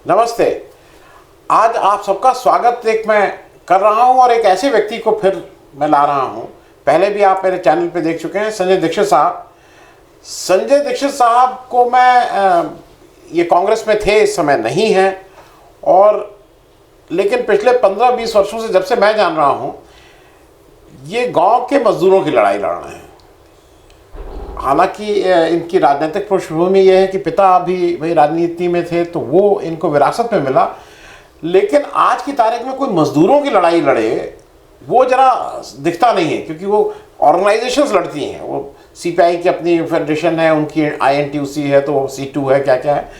नमस्ते। आज आप सबका स्वागत मैं कर रहा हूं और एक ऐसे व्यक्ति को फिर मैं ला रहा हूं। पहले भी आप मेरे चैनल पे देख चुके हैं, संजय दीक्षित साहब। संजय दीक्षित साहब को मैं ये कांग्रेस में थे, इस समय नहीं है, और लेकिन पिछले 15-20 वर्षों से जब से मैं जान रहा हूं, ये गांव के मजदूरों की लड़ाई लड़ रहे हैं। हालांकि इनकी राजनीतिक पृष्ठभूमि यह है कि पिता भी भाई राजनीति में थे, तो वो इनको विरासत में मिला, लेकिन आज की तारीख में कोई मजदूरों की लड़ाई लड़े वो जरा दिखता नहीं है, क्योंकि वो ऑर्गेनाइजेशंस लड़ती हैं। वो सीपीआई की अपनी फेडरेशन है, उनकी INTUC है, तो वो C2 है, क्या क्या है,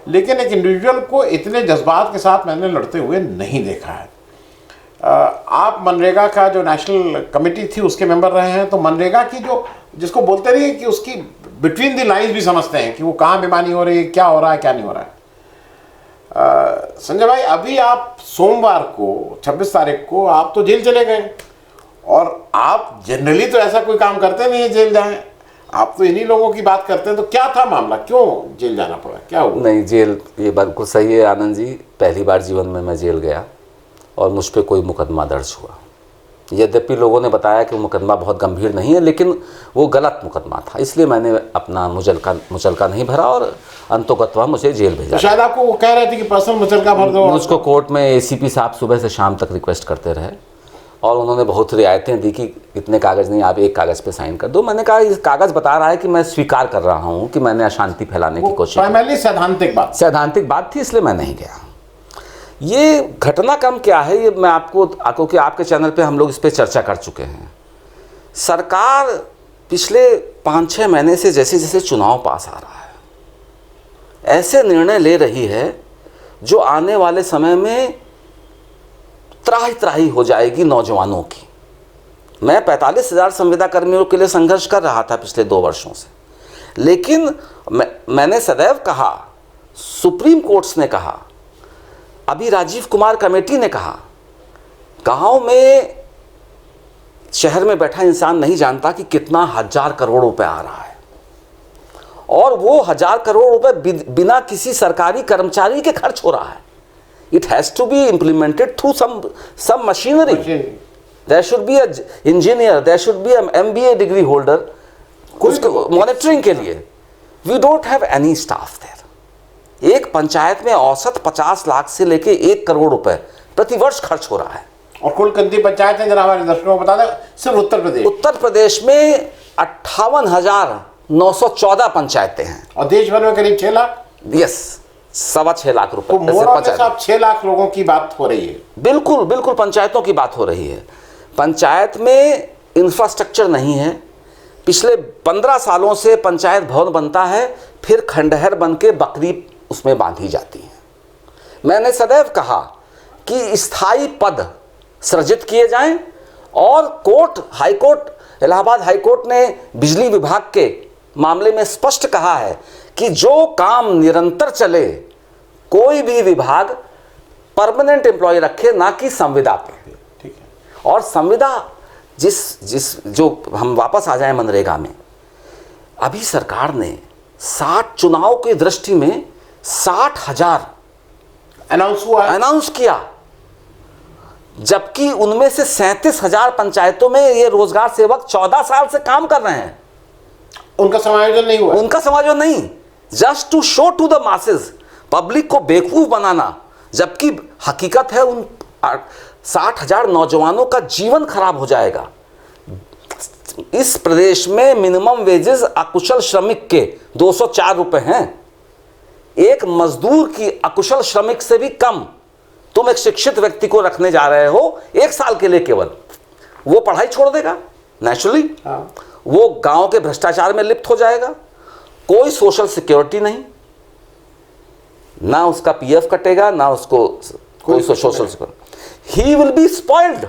लेकिन एक इंडिविजुअल को इतने जज्बात के साथ मैंने लड़ते हुए नहीं देखा है। आप मनरेगा का जो नेशनल कमेटी थी उसके मेंबर रहे हैं, तो मनरेगा की जो जिसको बोलते नहीं कि उसकी बिटवीन द लाइंस भी समझते हैं कि वो कहाँ बेईमानी हो रही है, क्या हो रहा है, क्या नहीं हो रहा है। संजय भाई, अभी आप सोमवार को 26 तारीख को आप तो जेल चले गए, और आप जनरली तो ऐसा कोई काम करते नहीं है जेल जाएं, आप तो इन्हीं लोगों की बात करते हैं। तो क्या था मामला, क्यों जेल जाना पड़ा, क्या हुआ? नहीं, जेल ये बिल्कुल सही है आनंद जी। पहली बार जीवन में मैं जेल गया और मुझ पर कोई मुकदमा दर्ज हुआ। यद्यपि लोगों ने बताया कि मुकदमा बहुत गंभीर नहीं है, लेकिन वो गलत मुकदमा था, इसलिए मैंने अपना मुचलका नहीं भरा और अंतोगत्वा मुझे जेल भेजा। तो शायद आपको वो कह रहे थे कि पर्सनल मुचलका भर दो। मुझको कोर्ट में ACP साहब सुबह से शाम तक रिक्वेस्ट करते रहे और उन्होंने बहुत रियायतें दी कि इतने कागज़ नहीं, आप एक कागज़ पे साइन कर दो। मैंने कहा इस कागज़ बता रहा है कि मैं स्वीकार कर रहा हूँ कि मैंने अशांति फैलाने की कोशिश की। प्राइमरली सैद्धांतिक बात थी, इसलिए मैं नहीं गया। ये घटनाक्रम क्या है, ये मैं आपको, क्योंकि आपके चैनल पे हम लोग इस पर चर्चा कर चुके हैं। सरकार पिछले 5-6 महीने से जैसे जैसे चुनाव पास आ रहा है, ऐसे निर्णय ले रही है जो आने वाले समय में त्राही त्राही हो जाएगी नौजवानों की। मैं 45,000 संविदा कर्मियों के लिए संघर्ष कर रहा था पिछले 2 वर्षों से, लेकिन मैंने सदैव कहा, सुप्रीम कोर्ट्स ने कहा, अभी राजीव कुमार कमेटी ने कहा, गांव में शहर में बैठा इंसान नहीं जानता कि कितना 1000 करोड़ रुपए आ रहा है, और वो 1000 करोड़ रुपए बिना किसी सरकारी कर्मचारी के खर्च हो रहा है। It has to be implemented through some machinery. There should be a engineer, there should be a MBA degree holder उसको मॉनिटरिंग के लिए। We don't have any staff there. एक पंचायत में औसत 50 लाख से लेके 1 करोड़ रुपए प्रति वर्ष खर्च हो रहा है। और कुल कितनी पंचायतें जरा हमारे दर्शकों को बता दें? सिर्फ उत्तर प्रदेश में 58,914 पंचायतें हैं, और देश भर में करीब 6 लाख। यस, 6.25 लाख रुपए। तो 6 लाख लोगों की बात हो रही है। बिल्कुल बिल्कुल, पंचायतों की बात हो रही है। पंचायत में इंफ्रास्ट्रक्चर नहीं है। पिछले 15 सालों से पंचायत भवन बनता है, फिर खंडहर बन के बकरी उसमें बांधी जाती है। मैंने सदैव कहा कि स्थायी पद सृजित किए जाएं, और high court, Allahabad high court ने बिजली विभाग के मामले में स्पष्ट कहा है कि जो काम निरंतर चले, कोई भी विभाग परमानेंट एम्प्लॉय रखे, ना कि संविदा पे। ठीक है। और संविदा जो हम वापस आ जाए मनरेगा में, अभी सरकार ने 60 चुनाव की दृष्टि में 60,000 अनाउंस किया, जबकि उनमें से 37,000 पंचायतों में ये रोजगार सेवक 14 साल से काम कर रहे हैं। उनका समायोजन नहीं हुआ। उनका समायोजन नहीं, just to show to the masses, public को बेवकूफ बनाना, जबकि हकीकत है उन 60,000 नौजवानों का जीवन खराब हो जाएगा। इस प्रदेश में मिनिमम वेजेस अकुशल श्रमिक के 204 रुपए हैं। एक मजदूर की अकुशल श्रमिक से भी कम तुम एक शिक्षित व्यक्ति को रखने जा रहे हो 1 साल के लिए केवल। वो पढ़ाई छोड़ देगा नेचुरली, वो गांव के भ्रष्टाचार में लिप्त हो जाएगा। कोई सोशल सिक्योरिटी नहीं, ना उसका PF कटेगा, ना उसको कोई social security. He will be spoiled.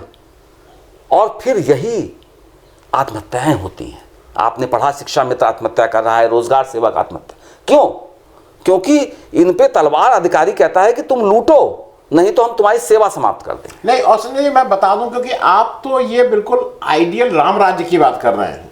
और फिर यही आत्महत्याएं होती हैं। आपने पढ़ा, शिक्षा मित्र आत्महत्या कर रहा है, रोजगार सेवक आत्महत्या। क्यों? क्योंकि इन पे तलवार अधिकारी कहता है कि तुम लूटो, नहीं तो हम तुम्हारी सेवा समाप्त कर देंगे। नहीं, और संजय जी मैं बता दूं, क्योंकि आप तो ये बिल्कुल आइडियल राम राज्य की बात कर रहे हैं।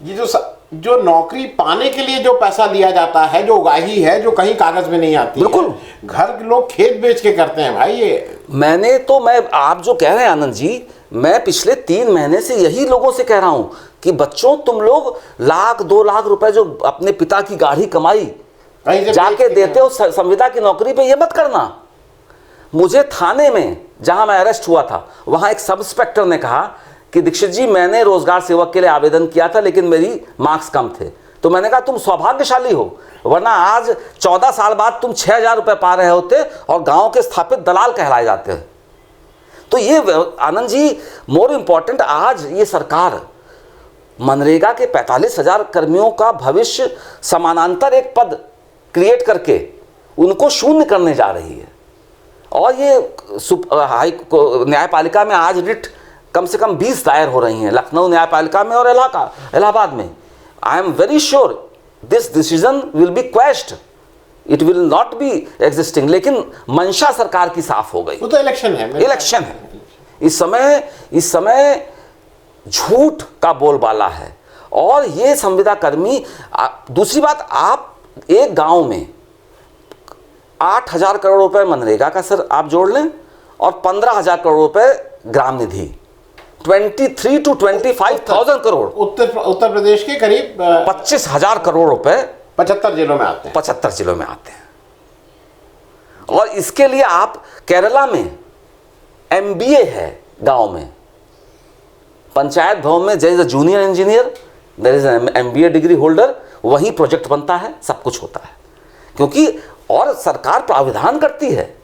ये जो जो नौकरी पाने के लिए जो पैसा लिया जाता है, जो उगाही है, जो कहीं कागज में नहीं आती, बिल्कुल। घर के लोग खेत बेच के करते हैं भाई ये। मैं आप जो कह रहे हैं आनंद जी, मैं पिछले 3 महीने से यही लोगों से कह रहा हूं कि बच्चों तुम लोग 1-2 लाख रुपए जो अपने पिता की गाढ़ी कमाई कहीं से जाके देते हो संविदा की नौकरी पे, ये मत करना। मुझे थाने में जहां मैं अरेस्ट हुआ था, वहां एक सब इंस्पेक्टर ने कहा कि दीक्षित जी, मैंने रोजगार सेवक के लिए आवेदन किया था लेकिन मेरी मार्क्स कम थे। तो मैंने कहा तुम सौभाग्यशाली हो, वरना आज 14 साल बाद तुम 6,000 रुपए पा रहे होते और गांव के स्थापित दलाल कहलाए जाते। तो ये आनंद जी, मोर इंपॉर्टेंट, आज ये सरकार मनरेगा के 45,000 कर्मियों का भविष्य समानांतर एक पद क्रिएट करके उनको शून्य करने जा रही है। और ये न्यायपालिका में आज रिट कम से कम 20 दायर हो रही हैं, लखनऊ न्यायपालिका में और इलाहाबाद में। I am very sure this decision will be questioned, it will not be existing. लेकिन मंशा सरकार की साफ हो गई। वो तो इलेक्शन है। इस समय झूठ का बोलबाला है। और ये संविदा कर्मी, दूसरी बात, आप एक गांव में 8,000 करोड़ रुपए मनरेगा का सर आप जोड़ लें और 15,000 करोड़ रुपए ग्राम निधि, 23 to 25,000 करोड़। उत्तर प्रदेश के करीब 25,000 करोड़ रुपए 75 जिलों में आते हैं। 75 जिलों में आते हैं। और इसके लिए आप केरला में MBA है गांव में, पंचायत भवन में there is a junior engineer, there is an MBA degree holder, वही प्रोजेक्ट बनता है, सब कुछ होता है। क्योंकि और सरकार प्राविधान करती है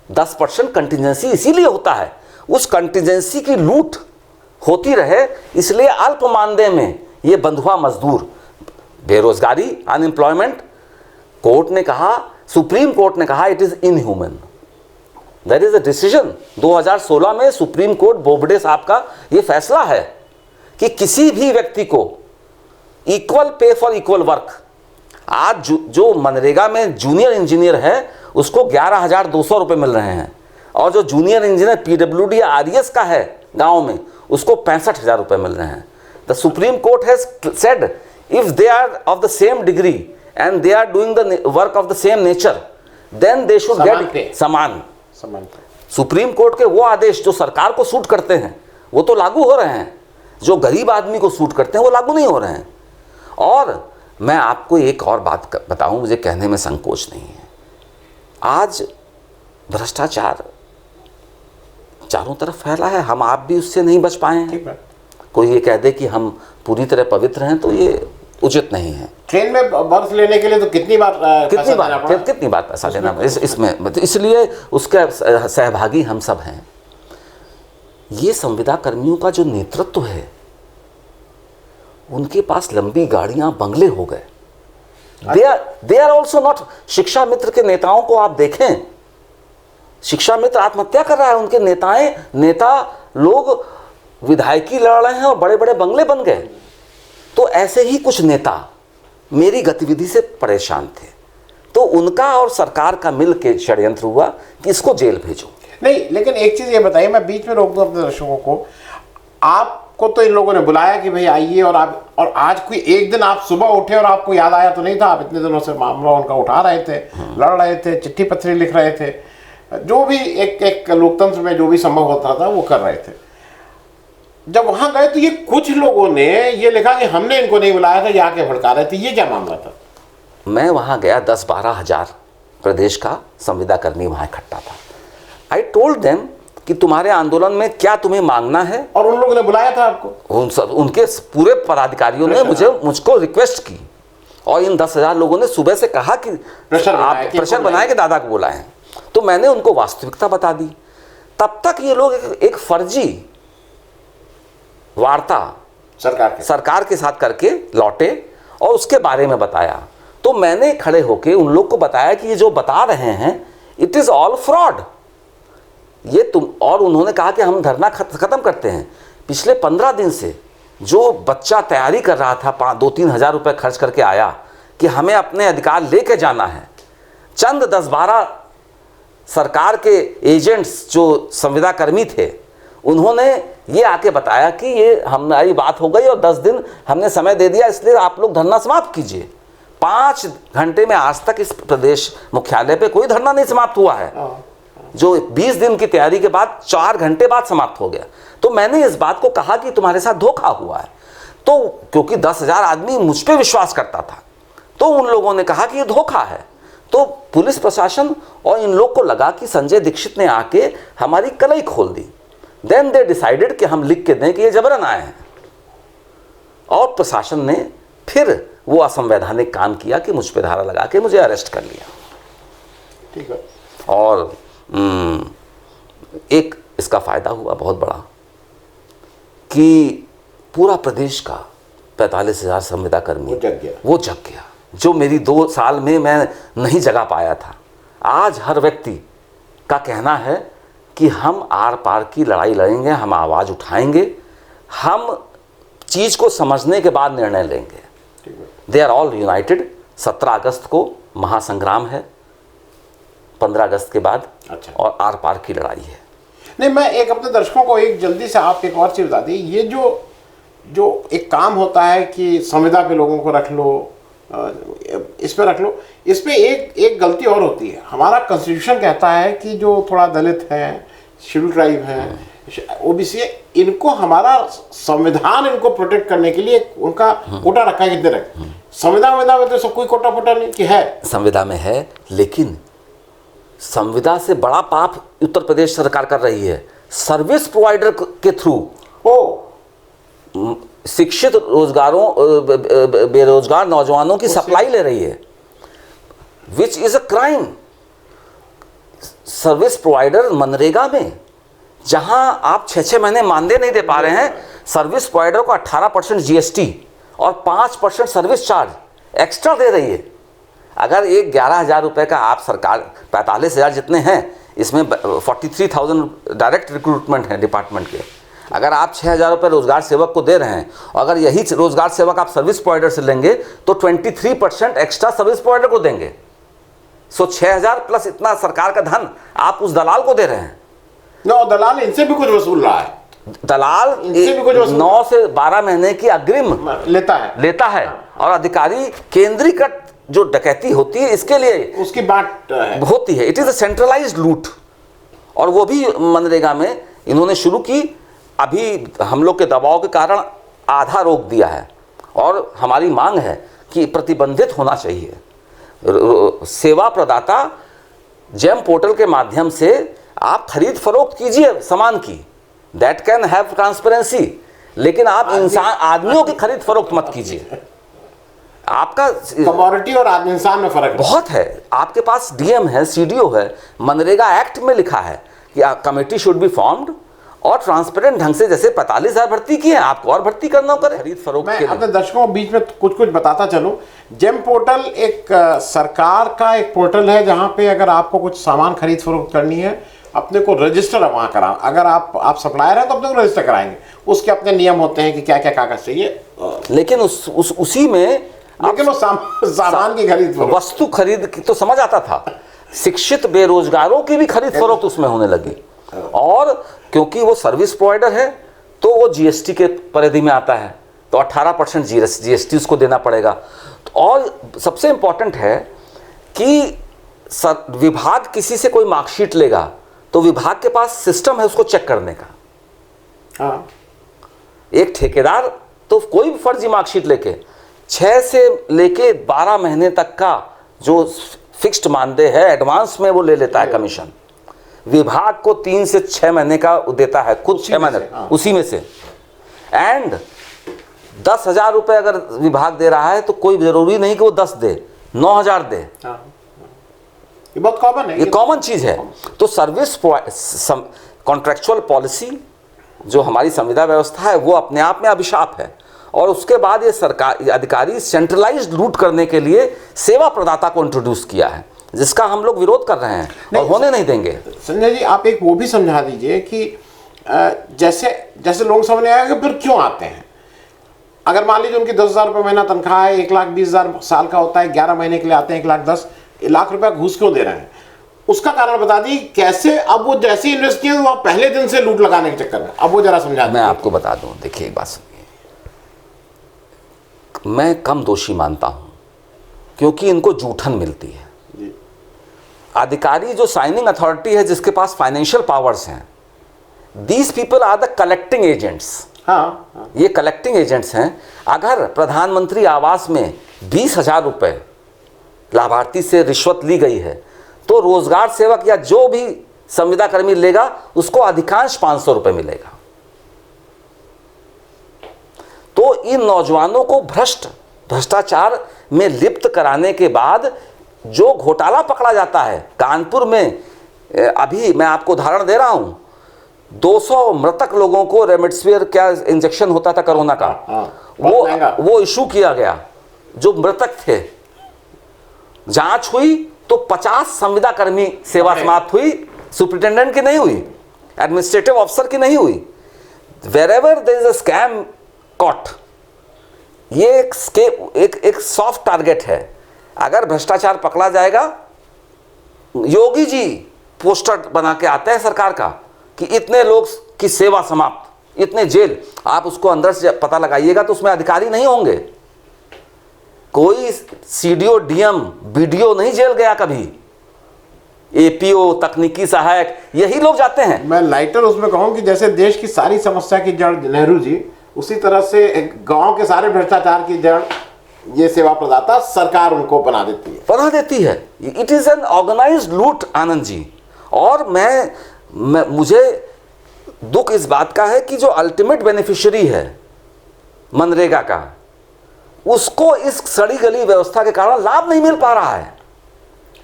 10% कंटिजेंसी, इसीलिए होता है उस कंटिजेंसी की लूट होती रहे, इसलिए अल्प मानदेय में ये बंधुआ मजदूर, बेरोजगारी, अनएम्प्लॉयमेंट, कोर्ट ने कहा, सुप्रीम कोर्ट ने कहा it is inhuman. That is a decision 2016 में सुप्रीम कोर्ट बोबडे साहब का ये फैसला है कि किसी भी व्यक्ति को equal pay for equal work. आज जो मनरेगा में जूनियर इंजीनियर है उसको 11,200 रुपये मिल रहे हैं, और जो जूनियर इंजीनियर PWD या RES का है गांव में उसको 65,000 रुपये मिल रहे हैं। The Supreme Court has said if they are of the same degree and they are doing the work of the same nature then they should get समान। सुप्रीम कोर्ट के वो आदेश जो सरकार को सूट करते हैं वो तो लागू हो रहे हैं, जो गरीब आदमी को सूट करते हैं वो लागू नहीं हो रहे हैं। और मैं आपको एक और बात बताऊं, मुझे कहने में संकोच नहीं है, आज भ्रष्टाचार चारों तरफ फैला है, हम आप भी उससे नहीं बच पाए हैं। कोई ये कह दे कि हम पूरी तरह पवित्र हैं तो ये उचित नहीं है। ट्रेन में बर्थ लेने के लिए तो कितनी बार पैसा लेना इसमें, इसलिए उसके सहभागी हम सब हैं। ये संविदा कर्मियों का जो नेतृत्व है, उनके पास लंबी गाड़ियां, बंगले हो गए। दे आर ऑल्सो नॉट, शिक्षा मित्र के नेताओं को आप देखें, शिक्षा मित्र आत्महत्या कर रहा है, उनके नेता लोग विधायकी लड़ रहे हैं और बड़े बड़े बंगले बन गए। तो ऐसे ही कुछ नेता मेरी गतिविधि से परेशान थे, तो उनका और सरकार का मिल के षड्यंत्र हुआ कि इसको जेल भेजो। नहीं, लेकिन एक चीज़ ये बताइए, मैं बीच में रोक दूं अपने दर्शकों को, आपको तो इन लोगों ने बुलाया कि भाई आइए, और आज कोई एक दिन आप सुबह उठे और आपको याद आया तो नहीं था? आप इतने दिनों से मामला उनका उठा रहे थे, लड़ रहे थे, चिट्ठी पत्री लिख रहे थे, जो भी एक लोकतंत्र में जो भी संभव होता था वो कर रहे थे। जब वहां गए तो ये कुछ लोगों ने ये लिखा कि हमने इनको नहीं बुलाया था, ये आके भड़का रहे थे, ये क्या मामला था? मैं वहां गया, 10-12 हजार प्रदेश का संविदा कर्मी वहां इकट्ठा था। आई टोल्ड देम कि तुम्हारे आंदोलन में क्या तुम्हें मांगना है, और उन लोगों ने बुलाया था आपको? उनके पूरे पदाधिकारियों ने मुझको रिक्वेस्ट की, और इन 10,000 लोगों ने सुबह से कहा कि प्रेशर बनाए कि दादा को बुलाएं। तो मैंने उनको वास्तविकता बता दी। तब तक ये लोग एक फर्जी वार्ता सरकार के साथ करके लौटे और उसके बारे में बताया। तो मैंने खड़े होके उन लोग को बताया कि ये जो बता रहे हैं इट इज ऑल फ्रॉड, ये तुम, और उन्होंने कहा कि हम धरना खत्म करते हैं। पिछले 15 दिन से जो बच्चा तैयारी कर रहा था, 2-3 हज़ार रुपये खर्च करके आया कि हमें अपने अधिकार लेके जाना है, चंद 10-12 सरकार के एजेंट्स जो संविदा कर्मी थे उन्होंने ये आके बताया कि ये हमारी बात हो गई और 10 दिन हमने समय दे दिया, इसलिए आप लोग धरना समाप्त कीजिए। 5 घंटे में आज तक इस प्रदेश मुख्यालय पे कोई धरना नहीं समाप्त हुआ है, जो 20 दिन की तैयारी के बाद 4 घंटे बाद समाप्त हो गया। तो मैंने इस बात को कहा कि तुम्हारे साथ धोखा हुआ है, तो क्योंकि 10,000 आदमी मुझ पे विश्वास करता था, तो उन लोगों ने कहा कि ये धोखा है। तो पुलिस प्रशासन और इन लोग को लगा कि संजय दीक्षित ने आके हमारी कलई खोल दी। देन दे डिसाइडेड कि हम लिख के दें कि ये जबरन आए हैं, और प्रशासन ने फिर वो असंवैधानिक काम किया कि मुझ पे धारा लगा के मुझे अरेस्ट कर लिया। ठीक है। और एक इसका फायदा हुआ बहुत बड़ा कि पूरा प्रदेश का 45,000 संविदा कर्मी वो जग गया, जो मेरी 2 साल में मैं नहीं जगा पाया था। आज हर व्यक्ति का कहना है कि हम आर पार की लड़ाई लड़ेंगे, हम आवाज़ उठाएंगे, हम चीज़ को समझने के बाद निर्णय लेंगे। They are all united. 17 अगस्त को महासंग्राम है, 15 अगस्त के बाद। अच्छा। और आर पार की लड़ाई है। नहीं, मैं एक अपने दर्शकों को एक जल्दी से आप एक और चीज़ बता दी। ये जो एक काम होता है कि संविदा पे लोगों को रख लो, इस पे रख लो, इस पे एक गलती और होती है। हमारा कॉन्स्टिट्यूशन कहता है कि जो थोड़ा दलित है, शेड्यूल ट्राइब है, ओबीसी है, इनको हमारा संविधान इनको प्रोटेक्ट करने के लिए उनका कोटा रखा है। कितने रखे संविधान में तो सब कोई कोटा फोटा नहीं कि है, संविदा में है, लेकिन संविदा से बड़ा पाप उत्तर प्रदेश सरकार कर रही है। सर्विस प्रोवाइडर के थ्रू शिक्षित बेरोजगार नौजवानों की सप्लाई ले रही है, which is a crime. Service provider MNREGA में जहां आप 6-6 महीने मानदेय नहीं दे पा रहे हैं, सर्विस प्रोवाइडर को 18% GST और 5% सर्विस चार्ज एक्स्ट्रा दे रही है। अगर एक 11,000 रुपये का आप सरकार 45,000 जितने हैं, इसमें 43,000 डायरेक्ट रिक्रूटमेंट है डिपार्टमेंट के, अगर आप 6,000 रुपये रोजगार सेवक को दे रहे हैं, और अगर यही रोजगार सेवक आप सर्विस प्रोवाइडर से लेंगे तो 23% एक्स्ट्रा सर्विस प्रोवाइडर को देंगे। सो 6,000 प्लस इतना सरकार का धन आप उस दलाल को दे रहे हैं। दलाल इनसे भी कुछ वसूल रहा है। दलाल 9 से 12 महीने की अग्रिम लेता है और अधिकारी केंद्रीकृत जो डकैती होती है इसके लिए उसकी बात होती है। इट इज अ सेंट्रलाइज्ड लूट, और वो भी मनरेगा में इन्होंने शुरू की। अभी हम लोग के दबाव के कारण आधा रोक दिया है, और हमारी मांग है कि प्रतिबंधित होना चाहिए। सेवा प्रदाता जेम पोर्टल के माध्यम से आप खरीद फरोख्त कीजिए सामान की, दैट कैन हैव ट्रांसपेरेंसी, लेकिन आप इंसान आदमियों की खरीद फरोख्त मत कीजिए। आपका कमोडिटी और आदमी इंसान में फर्क बहुत है। आपके पास डीएम है, सीडीओ है, मनरेगा एक्ट में लिखा है कि कमेटी शुड बी फॉर्म्ड और ट्रांसपेरेंट ढंग से, जैसे 45,000 भर्ती की है, आपको और भर्ती करना करे खरीद फरोख्त के लिए। अपने दर्शकों के बीच में कुछ बताता चलूं। जेम पोर्टल एक सरकार का एक पोर्टल है जहां पे अगर आपको कुछ सामान खरीद फरोख्त करनी है, अपने को रजिस्टर वहां करा। अगर आप सप्लायर हैं तो अपने को रजिस्टर कराएंगे, उसके अपने नियम होते हैं कि क्या क्या कागज चाहिए। लेकिन उसी में वो सामान की खरीद वस्तु खरीद की तो समझ आता था, शिक्षित बेरोजगारों की भी खरीद फरोख्त उसमें होने लगी। और क्योंकि वो सर्विस प्रोवाइडर है तो वो जीएसटी के परिधि में आता है, तो 18% जीएसटी उसको देना पड़ेगा। और सबसे इंपॉर्टेंट है कि विभाग किसी से कोई मार्कशीट लेगा तो विभाग के पास सिस्टम है उसको चेक करने का। हाँ। एक ठेकेदार तो कोई भी फर्जी मार्कशीट लेके 6 से लेके 12 महीने तक का जो फिक्स्ड मानदेय है एडवांस में वो ले लेता है कमीशन। विभाग को 3 से 6 महीने का देता है खुद, 6 महीने उसी में से। एंड 10,000 रुपये अगर विभाग दे रहा है तो कोई जरूरी नहीं कि वो 10 दे, 9,000 दे। ये बहुत कॉमन है, ये कॉमन चीज है। तो सर्विस कॉन्ट्रेक्चुअल पॉलिसी जो हमारी संविदा व्यवस्था है वो अपने आप में अभिशाप है। और उसके बाद ये सरकार अधिकारी सेंट्रलाइज्ड लूट करने के लिए सेवा प्रदाता को इंट्रोड्यूस किया है, जिसका हम लोग विरोध कर रहे हैं और होने नहीं देंगे। संजय जी, आप एक वो भी समझा दीजिए कि जैसे लोग समझने आएगा कि फिर क्यों आते हैं। अगर मान लीजिए उनकी 10,000 रुपये महीना तनख्वाह है, 1,20,000 साल का होता है, 11 महीने के लिए आते हैं, 1,10,000 रुपया घूस क्यों दे रहे हैं। उसका कारण बता दी कैसे। अब वो जैसे इन्वेस्ट किए वो पहले दिन से लूट लगाने के चक्कर में, अब वो जरा समझा। मैं आपको बता दूं, देखिए एक बात सुनिए, मैं कम दोषी मानता हूं क्योंकि इनको जूठन मिलती है। अधिकारी जो साइनिंग अथॉरिटी है, जिसके पास फाइनेंशियल पावर्स हैं, these people are the collecting agents. हाँ, ये कलेक्टिंग एजेंट्स हैं। अगर प्रधानमंत्री आवास में 20,000 रुपए लाभार्थी से रिश्वत ली गई है तो रोजगार सेवक या जो भी संविदा कर्मी लेगा उसको अधिकांश 500 रुपए मिलेगा। तो इन नौजवानों को भ्रष्टाचार में लिप्त कराने के बाद जो घोटाला पकड़ा जाता है, कानपुर में अभी मैं आपको उदाहरण दे रहा हूं, 200 मृतक लोगों को रेमडेसिविर क्या इंजेक्शन होता था कोरोना का, वो इशू किया गया। जो मृतक थे, जांच हुई तो 50 संविदा कर्मी सेवा समाप्त हुई, सुपरिटेंडेंट की नहीं हुई, एडमिनिस्ट्रेटिव ऑफिसर की नहीं हुई। Wherever there is a scam caught. ये एक सॉफ्ट टारगेट है। अगर भ्रष्टाचार पकड़ा जाएगा, योगी जी पोस्टर बना के आते हैं सरकार का कि इतने लोग की सेवा समाप्त, इतने जेल, आप उसको अंदर से पता लगाइएगा तो उसमें अधिकारी नहीं होंगे। कोई सीडीओ, डीएम, बीडीओ नहीं जेल गया कभी। एपीओ, तकनीकी सहायक, यही लोग जाते हैं। मैं लाइटर उसमें कहूं कि जैसे देश की सारी समस्या की जड़ नेहरू जी, उसी तरह से गांव के सारे भ्रष्टाचार की जड़ ये सेवा प्रदाता सरकार उनको बना देती है। इट इज एन ऑर्गेनाइज्ड लूट, आनंद जी। और मुझे दुख इस बात का है कि जो अल्टीमेट बेनिफिशियरी है मनरेगा का, उसको इस सड़ी गली व्यवस्था के कारण लाभ नहीं मिल पा रहा है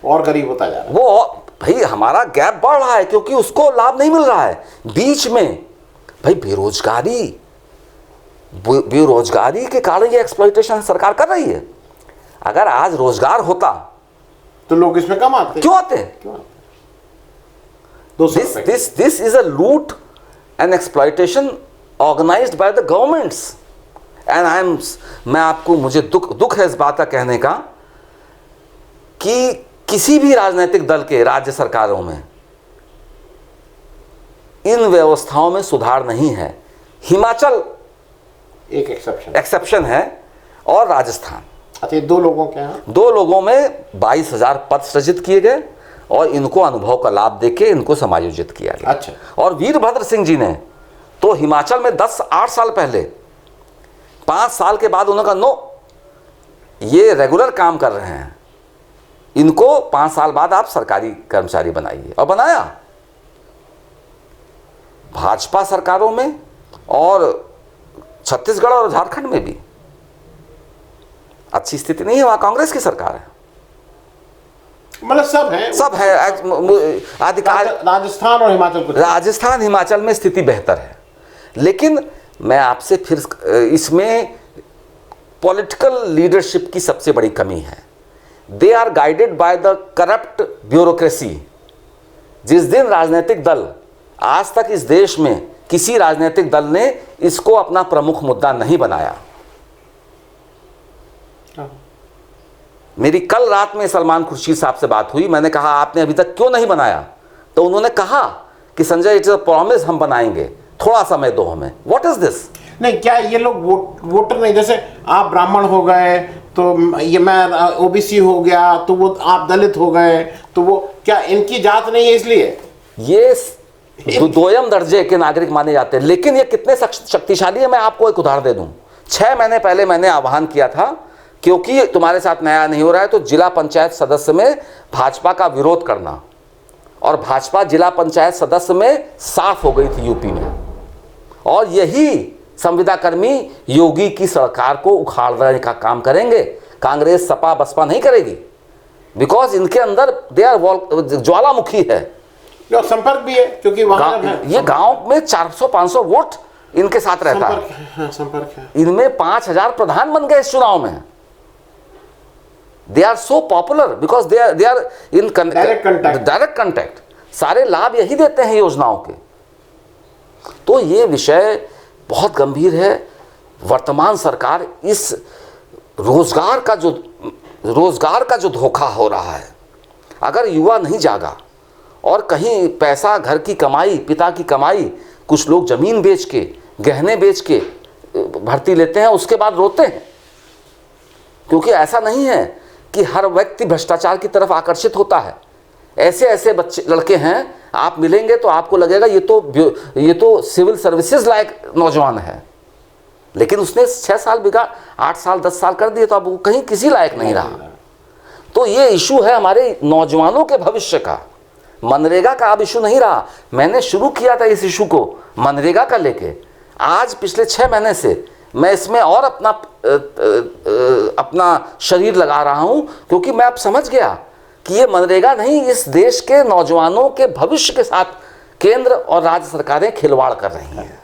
और गरीब होता जा रहा है। वो भाई हमारा गैप बढ़ रहा है क्योंकि उसको लाभ नहीं मिल रहा है। बीच में भाई बेरोजगारी के कारण ये एक्सप्लॉइटेशन सरकार कर रही है। अगर आज रोजगार होता तो लोग इसमें कम आते। क्यों आते? This is a loot and exploitation organized by the governments. And मुझे दुख है इस बात का कहने का कि किसी भी राजनीतिक दल के राज्य सरकारों में इन व्यवस्थाओं में सुधार नहीं है। हिमाचल एक एक्सेप्शन है और राजस्थान। अच्छा, दो लोगों में 22,000 पद सृजित किए गए और इनको अनुभव का लाभ देके इनको समायोजित किया गया। अच्छा। और वीरभद्र सिंह जी ने तो हिमाचल में 8 साल पहले, 5 साल के बाद उन्होंने कहा नो, ये रेगुलर काम कर रहे हैं, इनको 5 साल बाद आप सरकारी कर्मचारी बनाइए, और बनाया। भाजपा सरकारों में और छत्तीसगढ़ और झारखंड में भी अच्छी स्थिति नहीं है, वहां कांग्रेस की सरकार है। मतलब सब है अधिकार। राजस्थान हिमाचल में स्थिति बेहतर है, लेकिन मैं आपसे फिर इसमें पॉलिटिकल लीडरशिप की सबसे बड़ी कमी है। They are guided by the corrupt bureaucracy. जिस दिन राजनीतिक दल, आज तक इस देश में किसी राजनीतिक दल ने इसको अपना प्रमुख मुद्दा नहीं बनाया। मेरी कल रात में सलमान खुर्शीद साहब से बात हुई, मैंने कहा आपने अभी तक क्यों नहीं बनाया? तो उन्होंने कहा कि Sanjay, it is a promise, हम बनाएंगे, थोड़ा समय दो हमें। What is this? नहीं, क्या ये लोग वोटर नहीं, जैसे आप ब्राह्मण हो गए तो ये मैं ओबीसी हो गया तो वो आप दलित हो गए, तो वो क्या इनकी जात नहीं है इसलिए ये दोयम दर्जे के नागरिक माने जाते हैं? लेकिन ये कितने शक्तिशाली है, मैं आपको एक उदाहरण दे दूं। 6 महीने पहले मैंने आह्वान किया था, क्योंकि तुम्हारे साथ न्याय नहीं हो रहा है तो जिला पंचायत सदस्य में भाजपा का विरोध करना, और भाजपा जिला पंचायत सदस्य में साफ हो गई थी यूपी में। और यही संविदा कर्मी योगी की सरकार को उखाड़ने का काम करेंगे, कांग्रेस सपा बसपा नहीं करेगी, बिकॉज इनके अंदर दे आर ज्वालामुखी है। संपर्क भी है, क्योंकि ये गांव में 400-500 वोट इनके साथ रहता है। संपर्क है। इनमें 5,000 प्रधान बन गए इस चुनाव में। They are so popular because they are in direct contact. सारे लाभ यही देते हैं योजनाओं के। तो ये विषय बहुत गंभीर है। वर्तमान सरकार इस रोजगार का जो धोखा हो रहा है, अगर युवा नहीं जागा और कहीं पैसा, घर की कमाई, पिता की कमाई, कुछ लोग ज़मीन बेच के, गहने बेच के भर्ती लेते हैं, उसके बाद रोते हैं। क्योंकि ऐसा नहीं है कि हर व्यक्ति भ्रष्टाचार की तरफ आकर्षित होता है। ऐसे ऐसे बच्चे, लड़के हैं, आप मिलेंगे तो आपको लगेगा ये तो सिविल सर्विसेज लायक नौजवान है, लेकिन उसने 6 साल बिगाड़, 8 साल 10 साल कर दिए तो अब वो कहीं किसी लायक नहीं रहा। तो ये इशू है हमारे नौजवानों के भविष्य का। मनरेगा का अब इशू नहीं रहा। मैंने शुरू किया था इस इशू को मनरेगा का लेके, आज पिछले 6 महीने से मैं इसमें और अपना शरीर लगा रहा हूं, क्योंकि मैं अब समझ गया कि ये मनरेगा नहीं, इस देश के नौजवानों के भविष्य के साथ केंद्र और राज्य सरकारें खिलवाड़ कर रही हैं।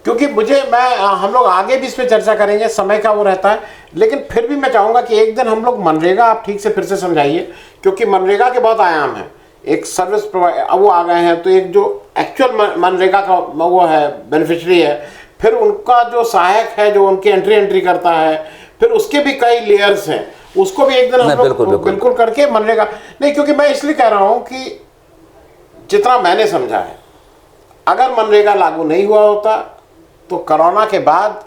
क्योंकि हम लोग आगे भी इस पर चर्चा करेंगे, समय का वो रहता है, लेकिन फिर भी मैं चाहूँगा कि एक दिन हम लोग मनरेगा आप ठीक से फिर से समझाइए, क्योंकि मनरेगा के बहुत आयाम हैं। एक सर्विस प्रोवाइडर अब वो आ गए हैं, तो एक जो एक्चुअल मनरेगा का वो है बेनिफिशरी है, फिर उनका जो सहायक है जो उनकी एंट्री करता है, फिर उसके भी कई लेयर्स हैं, उसको भी एक दिन हम लोग बिल्कुल करके मनरेगा नहीं। क्योंकि मैं इसलिए कह रहा हूँ कि जितना मैंने समझा है, अगर मनरेगा लागू नहीं हुआ होता तो कोरोना के बाद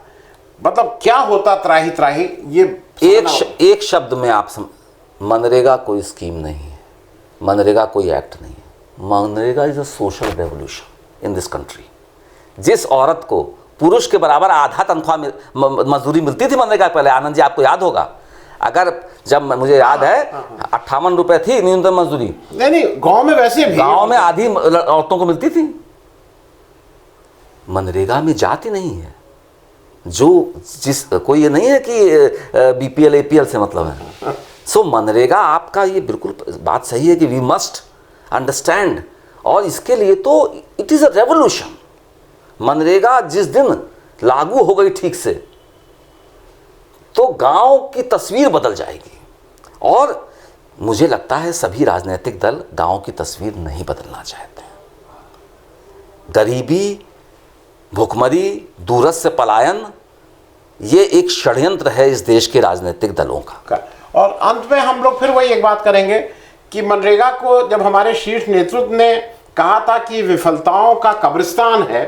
मतलब क्या होता त्राही त्राही, ये एक शब्द में आप मनरेगा कोई स्कीम नहीं है, मनरेगा कोई एक्ट नहीं है। MNREGA is a social revolution in this country. जिस औरत को पुरुष के बराबर आधा तनख्वाह मजदूरी मिलती थी मनरेगा पहले, आनंद जी आपको याद होगा, अगर जब मुझे याद है 58 रुपए थी न्यूनतम मजदूरी। नहीं गांव में वैसे भी, गांव में आधी औरतों को मिलती थी। मनरेगा में जाति नहीं है, कोई ये नहीं है कि बीपीएल एपीएल से मतलब है। सो मनरेगा आपका ये बिल्कुल बात सही है कि वी मस्ट अंडरस्टैंड, और इसके लिए तो it is a revolution. MNREGA जिस दिन लागू हो गई ठीक से, तो गांव की तस्वीर बदल जाएगी। और मुझे लगता है सभी राजनीतिक दल गांव की तस्वीर नहीं बदलना चाहते हैं। गरीबी, भुखमरी, दूरस्थ से पलायन, ये एक षड्यंत्र है इस देश के राजनीतिक दलों का। और अंत में हम लोग फिर वही एक बात करेंगे कि मनरेगा को जब हमारे शीर्ष नेतृत्व ने कहा था कि विफलताओं का कब्रिस्तान है,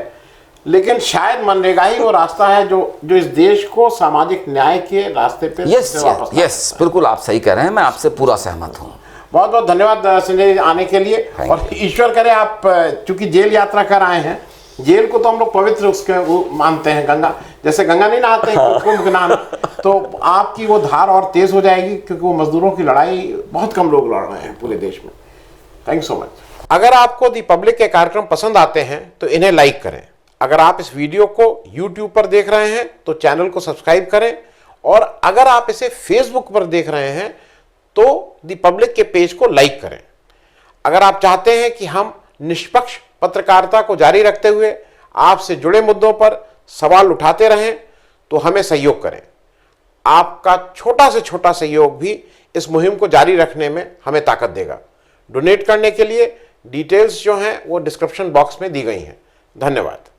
लेकिन शायद मनरेगा ही वो रास्ता है जो इस देश को सामाजिक न्याय के रास्ते पे यस, बिल्कुल आप सही कह रहे हैं, मैं आपसे पूरा सहमत हूँ। बहुत बहुत धन्यवाद संजय जी आने के लिए। और ईश्वर करे आप चूंकि जेल यात्रा कर आए हैं, जेल को तो हम लोग पवित्र उसके वो मानते हैं, गंगा जैसे गंगा नहीं नहाते हैं कुंभ स्नान, तो आपकी वो धार और तेज हो जाएगी, क्योंकि वो मजदूरों की लड़ाई बहुत कम लोग लड़ रहे हैं पूरे देश में। Thank you so much. अगर आपको दी पब्लिक के कार्यक्रम पसंद आते हैं तो इन्हें लाइक करें। अगर आप इस वीडियो को YouTube पर देख रहे हैं तो चैनल को सब्सक्राइब करें, और अगर आप इसे Facebook पर देख रहे हैं तो दी पब्लिक के पेज को लाइक करें। अगर आप चाहते हैं कि हम निष्पक्ष पत्रकारिता को जारी रखते हुए आपसे जुड़े मुद्दों पर सवाल उठाते रहें तो हमें सहयोग करें। आपका छोटा से छोटा सहयोग भी इस मुहिम को जारी रखने में हमें ताकत देगा। डोनेट करने के लिए डिटेल्स जो हैं वो डिस्क्रिप्शन बॉक्स में दी गई हैं। धन्यवाद।